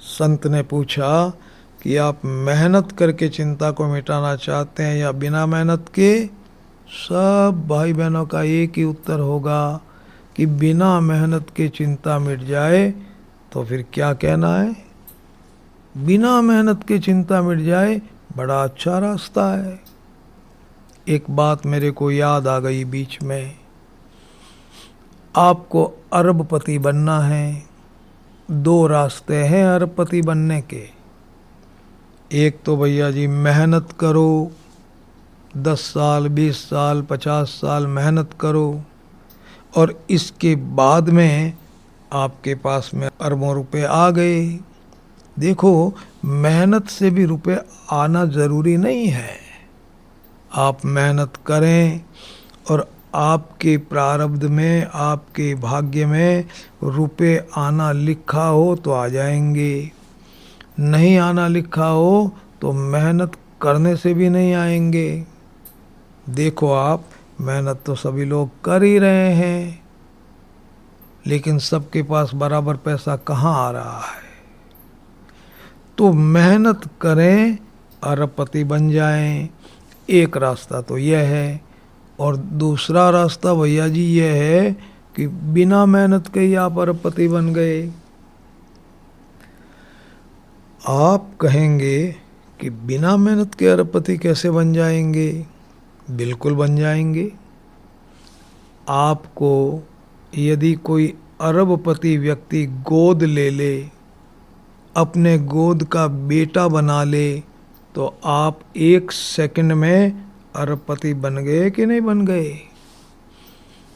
संत ने पूछा कि आप मेहनत करके चिंता को मिटाना चाहते हैं या बिना मेहनत के? सब भाई बहनों का एक ही उत्तर होगा कि बिना मेहनत के चिंता मिट जाए तो फिर क्या कहना है। बिना मेहनत के चिंता मिट जाए, बड़ा अच्छा रास्ता है। एक बात मेरे को याद आ गई बीच में। आपको अरबपति बनना है, 2 रास्ते हैं अरबपति बनने के। एक तो भैया जी मेहनत करो, 10 साल 20 साल 50 साल मेहनत करो, और इसके बाद में आपके पास में अरबों रुपए आ गए। देखो, मेहनत से भी रुपए आना ज़रूरी नहीं है। आप मेहनत करें और आपके प्रारब्ध में, आपके भाग्य में रुपए आना लिखा हो तो आ जाएंगे, नहीं आना लिखा हो तो मेहनत करने से भी नहीं आएंगे। देखो, आप मेहनत तो सभी लोग कर ही रहे हैं, लेकिन सबके पास बराबर पैसा कहाँ आ रहा है। तो मेहनत करें, अरबपति बन जाएं। एक रास्ता तो यह है, और दूसरा रास्ता भैया जी यह है कि बिना मेहनत के ही आप अरबपति बन गए। आप कहेंगे कि बिना मेहनत के अरबपति कैसे बन जाएंगे? बिल्कुल बन जाएंगे। आपको यदि कोई अरबपति व्यक्ति गोद ले ले, अपने गोद का बेटा बना ले, तो आप 1 सेकंड में अरबपति बन गए कि नहीं बन गए?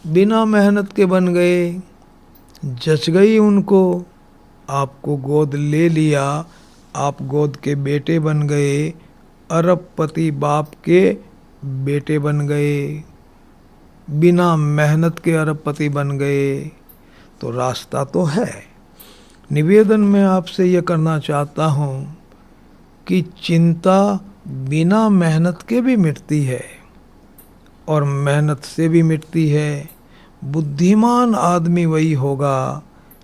बिना मेहनत के बन गए, जच गई उनको, आपको गोद ले लिया, आप गोद के बेटे बन गए, अरबपति बाप के बेटे बन गए, बिना मेहनत के अरबपति बन गए। तो रास्ता तो है। निवेदन में आपसे ये करना चाहता हूँ कि चिंता बिना मेहनत के भी मिटती है और मेहनत से भी मिटती है। बुद्धिमान आदमी वही होगा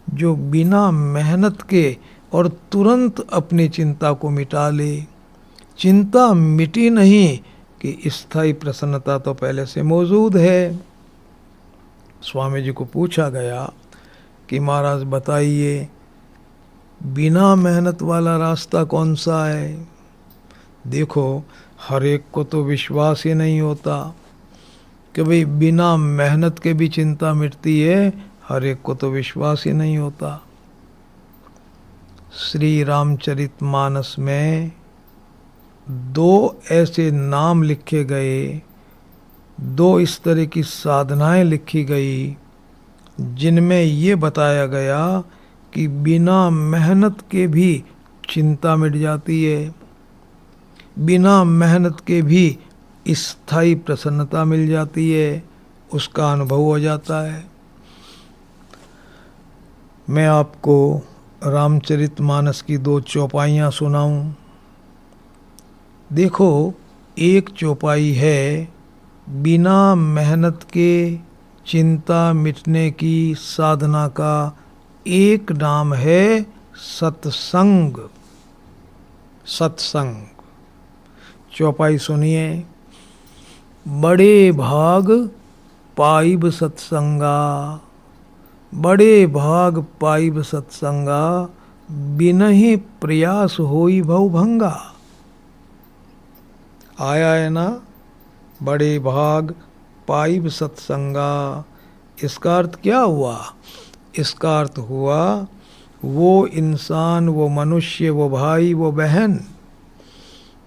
जो बिना मेहनत के और तुरंत अपनी चिंता को मिटा ले। चिंता मिटी नहीं कि स्थायी प्रसन्नता तो पहले से मौजूद है। स्वामी जी को पूछा गया कि महाराज बताइए, बिना मेहनत वाला रास्ता कौन सा है? देखो, हर एक को तो विश्वास ही नहीं होता कि भाई बिना मेहनत के भी चिंता मिटती है। हर एक को तो विश्वास ही नहीं होता। श्री रामचरितमानस में 2 ऐसे नाम लिखे गए, 2 इस तरह की साधनाएं लिखी गई जिनमें ये बताया गया कि बिना मेहनत के भी चिंता मिट जाती है, बिना मेहनत के भी स्थायी प्रसन्नता मिल जाती है, उसका अनुभव हो जाता है। मैं आपको रामचरितमानस की 2 चौपाइयाँ सुनाऊं। देखो, एक चौपाई है बिना मेहनत के चिंता मिटने की साधना का एक नाम है सत्संग। सत्संग। चौपाई सुनिए। बड़े भाग पाइब सत्संगा, बड़े भाग पाइब सत्संगा, बिनहि प्रयास होई भवभंगा। आया है ना, बड़े भाग पाइब सत्संगा। इसका अर्थ क्या हुआ? इसका अर्थ हुआ वो इंसान, वो मनुष्य, वो भाई, वो बहन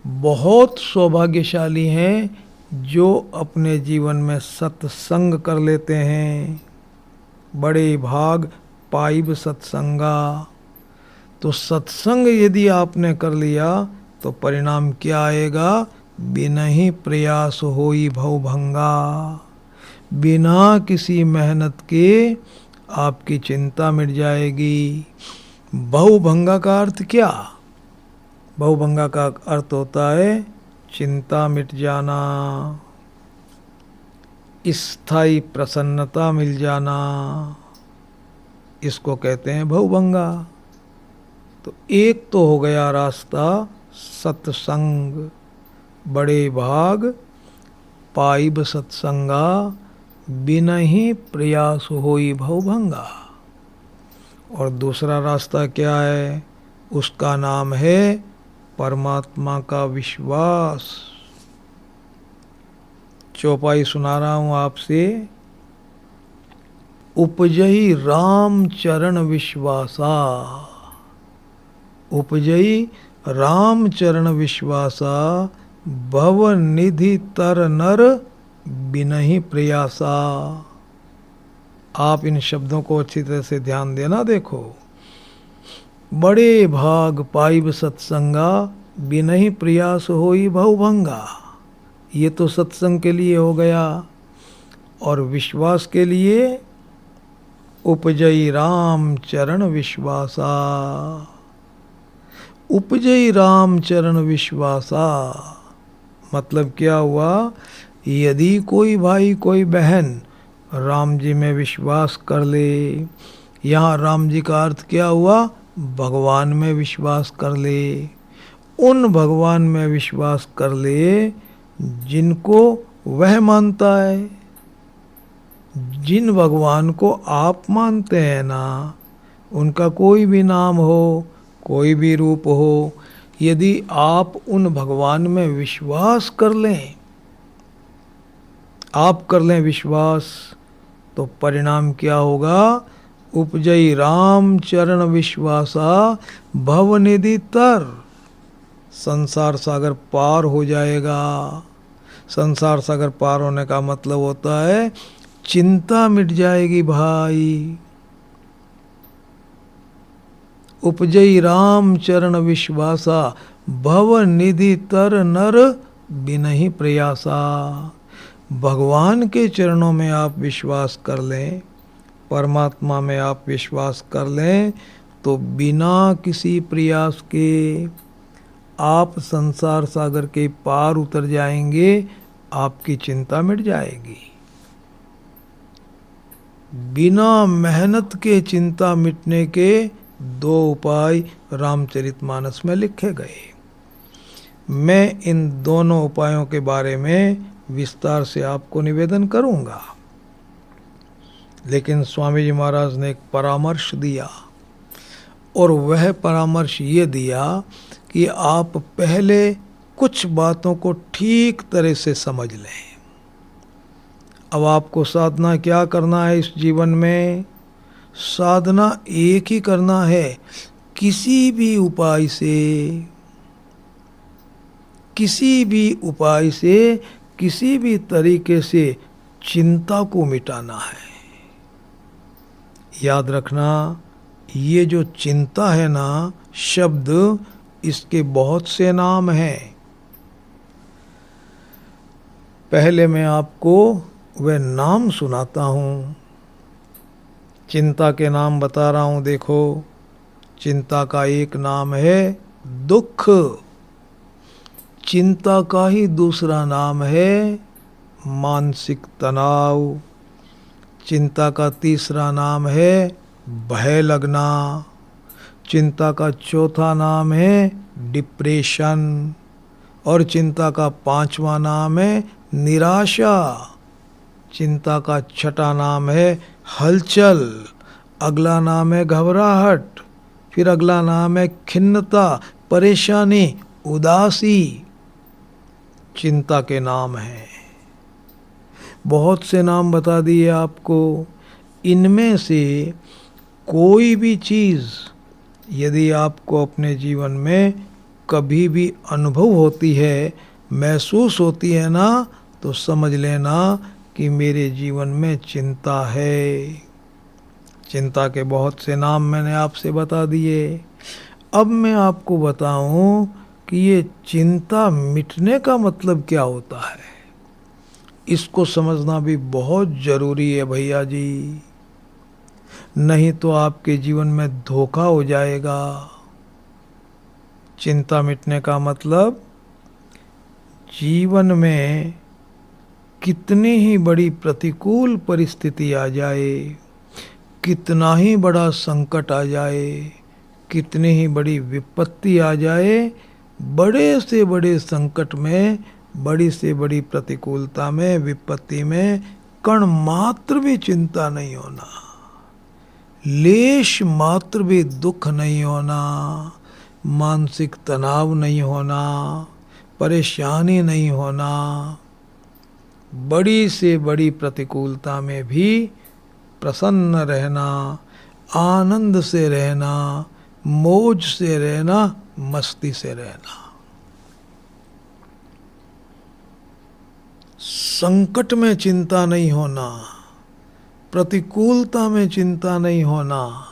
बहुत सौभाग्यशाली हैं जो अपने जीवन में सत्संग कर लेते हैं। बड़े भाग पाइब सत्संगा। तो सत्संग यदि आपने कर लिया तो परिणाम क्या आएगा? बिनहि प्रयास होई भवभंगा। बिना किसी मेहनत के आपकी चिंता मिट जाएगी। भवभंगा का अर्थ क्या? भवभंगा का अर्थ होता है चिंता मिट जाना, स्थायी प्रसन्नता मिल जाना, इसको कहते हैं भवभंगा। तो एक तो हो गया रास्ता सत्संग। बड़े भाग पाइब सत्संगा, बिनहि प्रयास होई भवभंगा। और दूसरा रास्ता क्या है? उसका नाम है परमात्मा का विश्वास। चौपाई सुना रहा हूं आपसे। उपजई राम चरण विश्वासा, उपजई राम चरण विश्वासा, भव निधि तर नर बिनहि प्रयासा। आप इन शब्दों को अच्छी तरह से ध्यान देना। देखो, बड़े भाग पाइब सत्संगा, बिनहि प्रयास होई भवभंगा। ये तो सत्संग के लिए हो गया। और विश्वास के लिए उपजई राम चरण विश्वासा। उपजई राम चरण विश्वासा मतलब क्या हुआ? यदि कोई भाई, कोई बहन राम जी में विश्वास कर ले, यहाँ राम जी का अर्थ क्या हुआ? भगवान में विश्वास कर ले। उन भगवान में विश्वास कर ले जिनको वह मानता है। जिन भगवान को आप मानते हैं ना, उनका कोई भी नाम हो, कोई भी रूप हो, यदि आप उन भगवान में विश्वास कर लें, आप कर लें विश्वास, तो परिणाम क्या होगा? उपजई राम चरण विश्वासा, भवनिधि तर। संसार सागर पार हो जाएगा। संसार सागर पार होने का मतलब होता है चिंता मिट जाएगी भाई। उपजई राम चरण विश्वासा, भव निधि तर नर बिनहि प्रयासा। भगवान के चरणों में आप विश्वास कर लें, परमात्मा में आप विश्वास कर लें, तो बिना किसी प्रयास के आप संसार सागर के पार उतर जाएंगे। आपकी चिंता मिट जाएगी। बिना मेहनत के चिंता मिटने के दो उपाय रामचरितमानस में लिखे गए। मैं इन दोनों उपायों के बारे में विस्तार से आपको निवेदन करूंगा, लेकिन स्वामी जी महाराज ने एक परामर्श दिया, और वह परामर्श ये दिया कि आप पहले कुछ बातों को ठीक तरह से समझ लें। अब आपको साधना क्या करना है इस जीवन में? साधना एक ही करना है, किसी भी उपाय से, किसी भी उपाय से, किसी भी तरीके से चिंता को मिटाना है। याद रखना, ये जो चिंता है ना शब्द, इसके बहुत से नाम हैं। पहले मैं आपको वह नाम सुनाता हूँ। चिंता के नाम बता रहा हूँ। देखो, चिंता का एक नाम है दुख। चिंता का ही दूसरा नाम है मानसिक तनाव। चिंता का तीसरा नाम है भय लगना। चिंता का चौथा नाम है डिप्रेशन। और चिंता का 5वां नाम है निराशा। चिंता का 6ठा नाम है हलचल। अगला नाम है घबराहट। फिर अगला नाम है खिन्नता, परेशानी, उदासी। चिंता के नाम हैं। बहुत से नाम बता दिए आपको। इनमें से कोई भी चीज़ यदि आपको अपने जीवन में कभी भी अनुभव होती है, महसूस होती है ना, तो समझ लेना कि मेरे जीवन में चिंता है। चिंता के बहुत से नाम मैंने आपसे बता दिए। अब मैं आपको बताऊं कि ये चिंता मिटने का मतलब क्या होता है। इसको समझना भी बहुत ज़रूरी है भैया जी, नहीं तो आपके जीवन में धोखा हो जाएगा। चिंता मिटने का मतलब जीवन में कितनी ही बड़ी प्रतिकूल परिस्थिति आ जाए, कितना ही बड़ा संकट आ जाए, कितनी ही बड़ी विपत्ति आ जाए, बड़े से बड़े संकट में, बड़ी से बड़ी प्रतिकूलता में, विपत्ति में कण मात्र भी चिंता नहीं होना, लेश मात्र भी दुख नहीं होना, मानसिक तनाव नहीं होना, परेशानी नहीं होना। बड़ी से बड़ी प्रतिकूलता में भी प्रसन्न रहना, आनंद से रहना, मौज से रहना, मस्ती से रहना। संकट में चिंता नहीं होना, प्रतिकूलता में चिंता नहीं होना,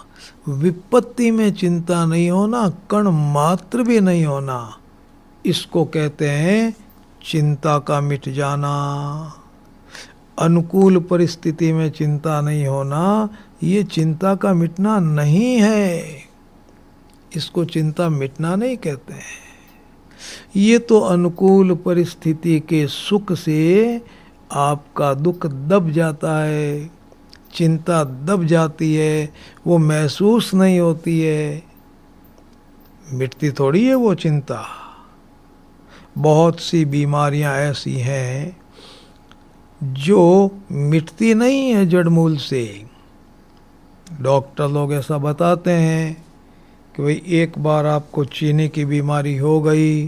विपत्ति में चिंता नहीं होना, कण मात्र भी नहीं होना, इसको कहते हैं चिंता का मिट जाना। अनुकूल परिस्थिति में चिंता नहीं होना, ये चिंता का मिटना नहीं है। इसको चिंता मिटना नहीं कहते हैं। ये तो अनुकूल परिस्थिति के सुख से आपका दुख दब जाता है, चिंता दब जाती है, वो महसूस नहीं होती है, मिटती थोड़ी है वो चिंता। बहुत सी बीमारियां ऐसी हैं जो मिटती नहीं है जड़ मूल से। डॉक्टर लोग ऐसा बताते हैं कि भाई एक बार आपको चीनी की बीमारी हो गई,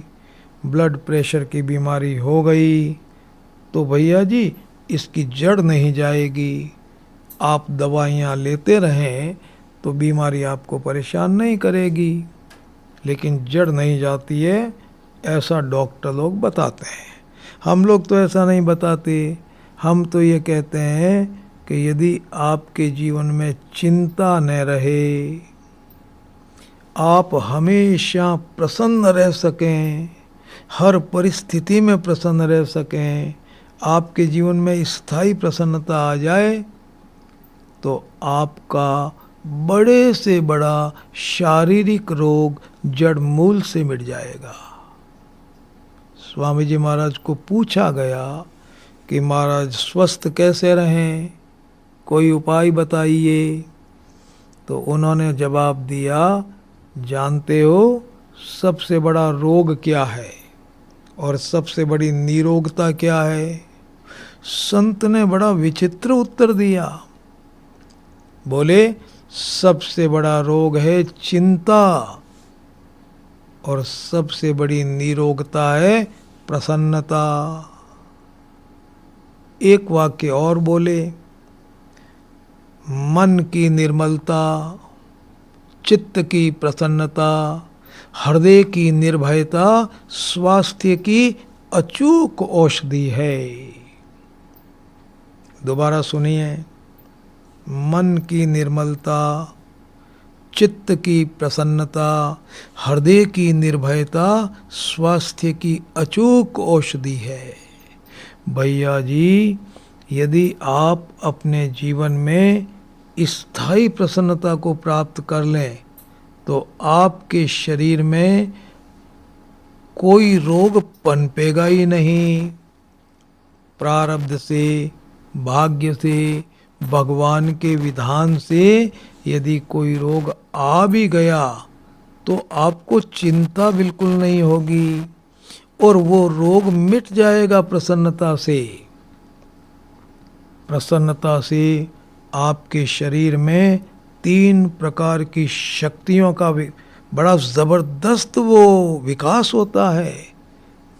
ब्लड प्रेशर की बीमारी हो गई, तो भैया जी इसकी जड़ नहीं जाएगी। आप दवाइयाँ लेते रहें तो बीमारी आपको परेशान नहीं करेगी, लेकिन जड़ नहीं जाती है, ऐसा डॉक्टर लोग बताते हैं। हम लोग तो ऐसा नहीं बताते। हम तो ये कहते हैं कि यदि आपके जीवन में चिंता न रहे, आप हमेशा प्रसन्न रह सकें, हर परिस्थिति में प्रसन्न रह सकें, आपके जीवन में स्थायी प्रसन्नता आ जाए, तो आपका बड़े से बड़ा शारीरिक रोग जड़ मूल से मिट जाएगा। स्वामी जी महाराज को पूछा गया कि महाराज स्वस्थ कैसे रहें, कोई उपाय बताइए। तो उन्होंने जवाब दिया, जानते हो सबसे बड़ा रोग क्या है और सबसे बड़ी निरोगता क्या है? संत ने बड़ा विचित्र उत्तर दिया। बोले सबसे बड़ा रोग है चिंता और सबसे बड़ी निरोगता है प्रसन्नता। एक वाक्य और बोले, मन की निर्मलता, चित्त की प्रसन्नता, हृदय की निर्भयता स्वास्थ्य की अचूक औषधि है। दोबारा सुनिए, मन की निर्मलता, चित्त की प्रसन्नता, हृदय की निर्भयता स्वास्थ्य की अचूक औषधि है। भैया जी, यदि आप अपने जीवन में स्थायी प्रसन्नता को प्राप्त कर लें तो आपके शरीर में कोई रोग पनपेगा ही नहीं। प्रारब्ध से, भाग्य से, भगवान के विधान से यदि कोई रोग आ भी गया तो आपको चिंता बिल्कुल नहीं होगी। और वो रोग मिट जाएगा प्रसन्नता से। प्रसन्नता से आपके शरीर में 3 प्रकार की शक्तियों का बड़ा जबरदस्त वो विकास होता है।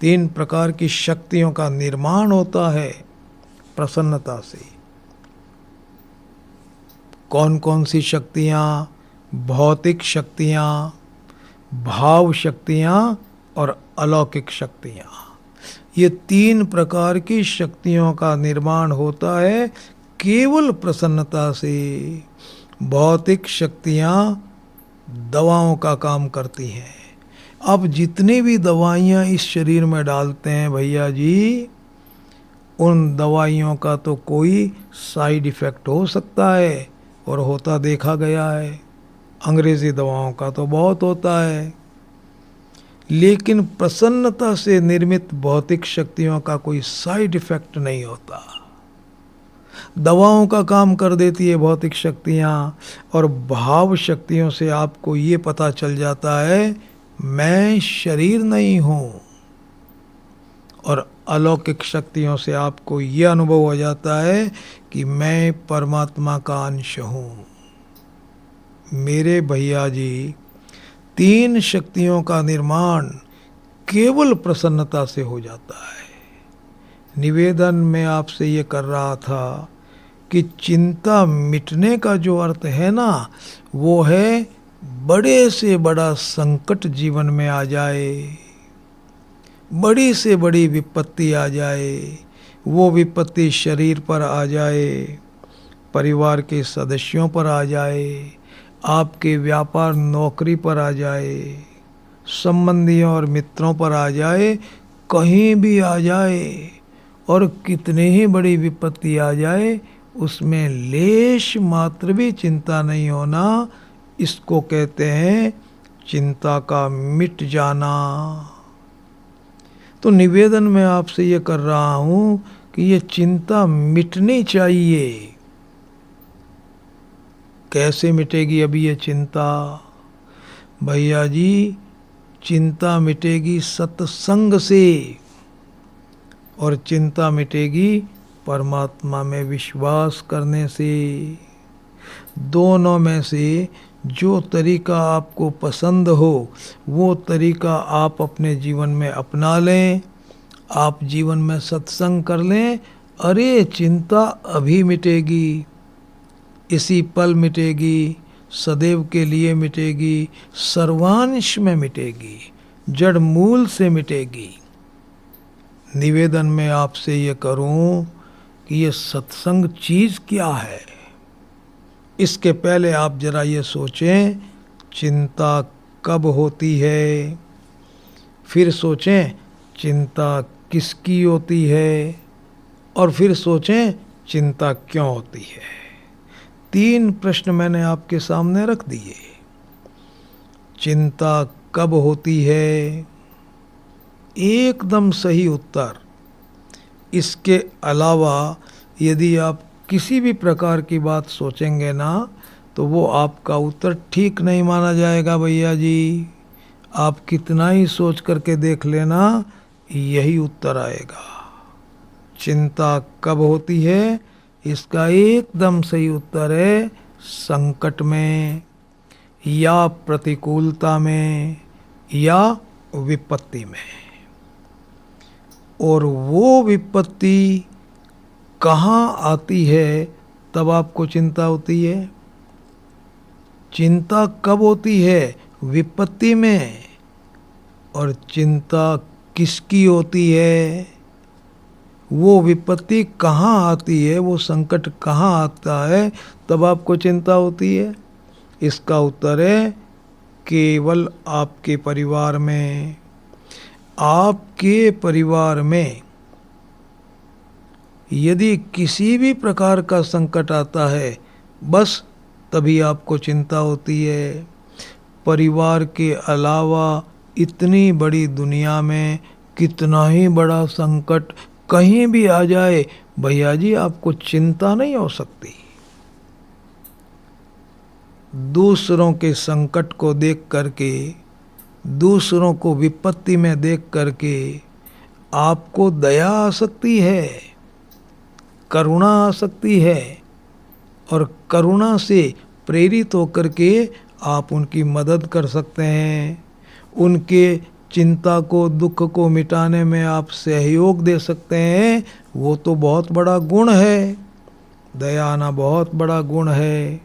3 प्रकार की शक्तियों का निर्माण होता है प्रसन्नता से। कौन कौन सी शक्तियाँ? भौतिक शक्तियाँ, भाव शक्तियाँ और अलौकिक शक्तियाँ। ये 3 प्रकार की शक्तियों का निर्माण होता है केवल प्रसन्नता से। भौतिक शक्तियाँ दवाओं का काम करती हैं। अब जितनी भी दवाइयाँ इस शरीर में डालते हैं भैया जी, उन दवाइयों का तो कोई साइड इफ़ेक्ट हो सकता है और होता देखा गया है। अंग्रेज़ी दवाओं का तो बहुत होता है, लेकिन प्रसन्नता से निर्मित भौतिक शक्तियों का कोई साइड इफ़ेक्ट नहीं होता। दवाओं का काम कर देती है भौतिक शक्तियाँ, और भाव शक्तियों से आपको ये पता चल जाता है मैं शरीर नहीं हूँ, और अलौकिक शक्तियों से आपको ये अनुभव हो जाता है कि मैं परमात्मा का अंश हूँ। मेरे भैया जी, 3 शक्तियों का निर्माण केवल प्रसन्नता से हो जाता है। निवेदन में आपसे ये कर रहा था कि चिंता मिटने का जो अर्थ है ना, वो है बड़े से बड़ा संकट जीवन में आ जाए, बड़ी से बड़ी विपत्ति आ जाए, वो विपत्ति शरीर पर आ जाए, परिवार के सदस्यों पर आ जाए, आपके व्यापार नौकरी पर आ जाए, संबंधियों और मित्रों पर आ जाए, कहीं भी आ जाए, और कितने ही बड़ी विपत्ति आ जाए, उसमें लेश मात्र भी चिंता नहीं होना, इसको कहते हैं चिंता का मिट जाना। तो निवेदन में आपसे ये कर रहा हूँ कि ये चिंता मिटनी चाहिए। कैसे मिटेगी अभी ये चिंता? भैया जी, चिंता मिटेगी सत्संग से, और चिंता मिटेगी परमात्मा में विश्वास करने से। दोनों में से जो तरीका आपको पसंद हो वो तरीका आप अपने जीवन में अपना लें। आप जीवन में सत्संग कर लें, अरे चिंता अभी मिटेगी, इसी पल मिटेगी, सदैव के लिए मिटेगी, सर्वांश में मिटेगी, जड़ मूल से मिटेगी। निवेदन में आपसे ये करूं कि ये सत्संग चीज़ क्या है। इसके पहले आप जरा ये सोचें चिंता कब होती है, फिर सोचें चिंता किसकी होती है, और फिर सोचें चिंता क्यों होती है। 3 प्रश्न मैंने आपके सामने रख दिए। चिंता कब होती है? एकदम सही उत्तर। इसके अलावा यदि आप किसी भी प्रकार की बात सोचेंगे ना, तो वो आपका उत्तर ठीक नहीं माना जाएगा भैया जी। आप कितना ही सोच करके देख लेना, यही उत्तर आएगा। चिंता कब होती है? इसका एकदम सही उत्तर है संकट में, या प्रतिकूलता में, या विपत्ति में। और वो विपत्ति कहाँ आती है तब आपको चिंता होती है? चिंता कब होती है? विपत्ति में। और चिंता किसकी होती है? वो विपत्ति कहाँ आती है, वो संकट कहाँ आता है तब आपको चिंता होती है? इसका उत्तर है केवल आपके परिवार में। आपके परिवार में यदि किसी भी प्रकार का संकट आता है, बस तभी आपको चिंता होती है। परिवार के अलावा इतनी बड़ी दुनिया में कितना ही बड़ा संकट कहीं भी आ जाए, भैया जी आपको चिंता नहीं हो सकती। दूसरों के संकट को देख करके, दूसरों को विपत्ति में देख करके आपको दया आ सकती है, करुणा आ सकती है, और करुणा से प्रेरित होकर के आप उनकी मदद कर सकते हैं, उनके चिंता को, दुख को मिटाने में आप सहयोग दे सकते हैं। वो तो बहुत बड़ा गुण है, दया आना बहुत बड़ा गुण है।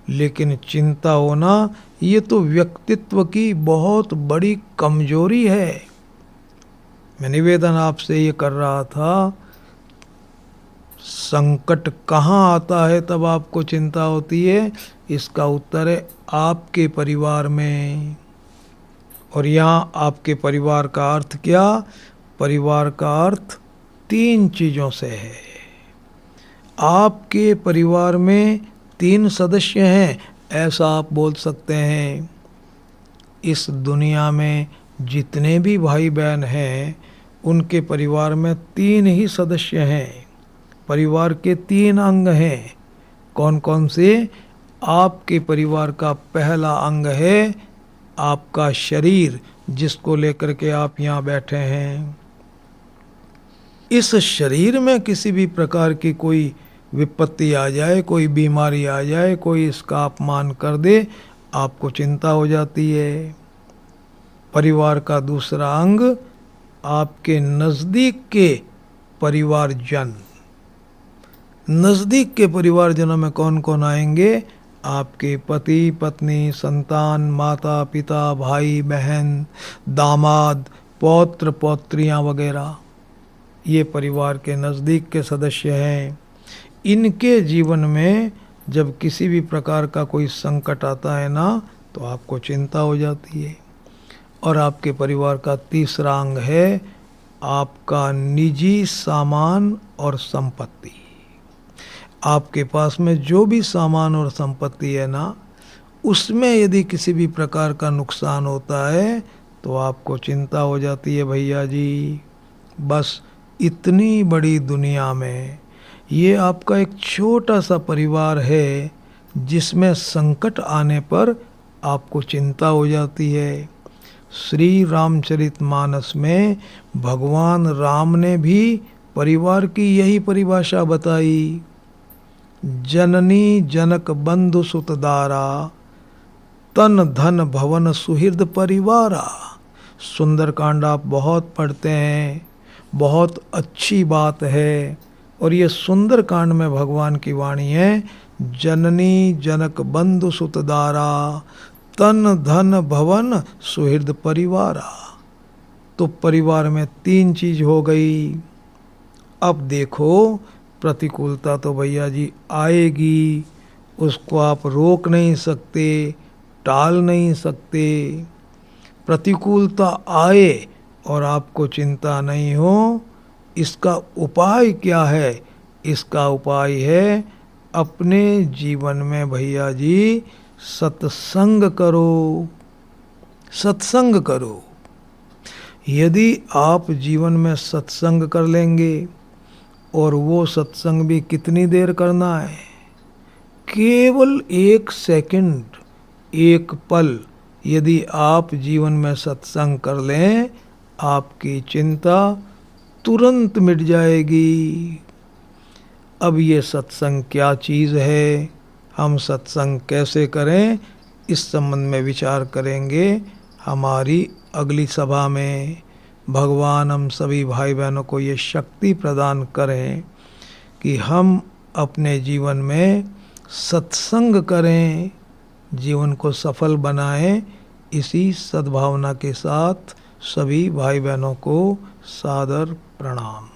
लेकिन चिंता होना ये तो व्यक्तित्व की बहुत बड़ी कमजोरी है। मैं निवेदन आपसे ये कर रहा था, संकट कहाँ आता है तब आपको चिंता होती है? इसका उत्तर है आपके परिवार में। और यहाँ आपके परिवार का अर्थ क्या? परिवार का अर्थ 3 चीज़ों से है। आपके परिवार में 3 सदस्य हैं, ऐसा आप बोल सकते हैं। इस दुनिया में जितने भी भाई बहन हैं, उनके परिवार में 3 ही सदस्य हैं। परिवार के 3 अंग हैं। कौन कौन से? आपके परिवार का पहला अंग है आपका शरीर, जिसको लेकर के आप यहाँ बैठे हैं। इस शरीर में किसी भी प्रकार की कोई विपत्ति आ जाए, कोई बीमारी आ जाए, कोई इसका अपमान कर दे, आपको चिंता हो जाती है। परिवार का दूसरा अंग आपके नज़दीक के परिवारजन। नज़दीक के परिवारजनों में कौन कौन आएंगे? आपके पति पत्नी, संतान, माता पिता, भाई बहन, दामाद, पौत्र पौत्रियाँ वगैरह, ये परिवार के नज़दीक के सदस्य हैं। इनके जीवन में जब किसी भी प्रकार का कोई संकट आता है ना, तो आपको चिंता हो जाती है। और आपके परिवार का तीसरा अंग है आपका निजी सामान और संपत्ति। आपके पास में जो भी सामान और संपत्ति है ना, उसमें यदि किसी भी प्रकार का नुकसान होता है तो आपको चिंता हो जाती है। भैया जी, बस इतनी बड़ी दुनिया में ये आपका एक छोटा सा परिवार है, जिसमें संकट आने पर आपको चिंता हो जाती है। श्री रामचरितमानस में भगवान राम ने भी परिवार की यही परिभाषा बताई। जननी जनक बंधु सुतदारा, तन धन भवन सुहृद परिवारा। सुंदरकांड आप बहुत पढ़ते हैं, बहुत अच्छी बात है। और ये सुंदरकांड में भगवान की वाणी है, जननी जनक बंधु सुतदारा, तन धन भवन सुहृद परिवारा। तो परिवार में 3 चीज हो गई। अब देखो, प्रतिकूलता तो भैया जी आएगी, उसको आप रोक नहीं सकते, टाल नहीं सकते। प्रतिकूलता आए और आपको चिंता नहीं हो, इसका उपाय क्या है? इसका उपाय है अपने जीवन में भैया जी सत्संग करो, सत्संग करो। यदि आप जीवन में सत्संग कर लेंगे, और वो सत्संग भी कितनी देर करना है? केवल 1 सेकंड, 1 पल यदि आप जीवन में सत्संग कर लें, आपकी चिंता तुरंत मिट जाएगी। अब ये सत्संग क्या चीज़ है, हम सत्संग कैसे करें, इस संबंध में विचार करेंगे हमारी अगली सभा में। भगवान हम सभी भाई बहनों को ये शक्ति प्रदान करें कि हम अपने जीवन में सत्संग करें, जीवन को सफल बनाएं। इसी सद्भावना के साथ सभी भाई बहनों को सादर प्रणाम।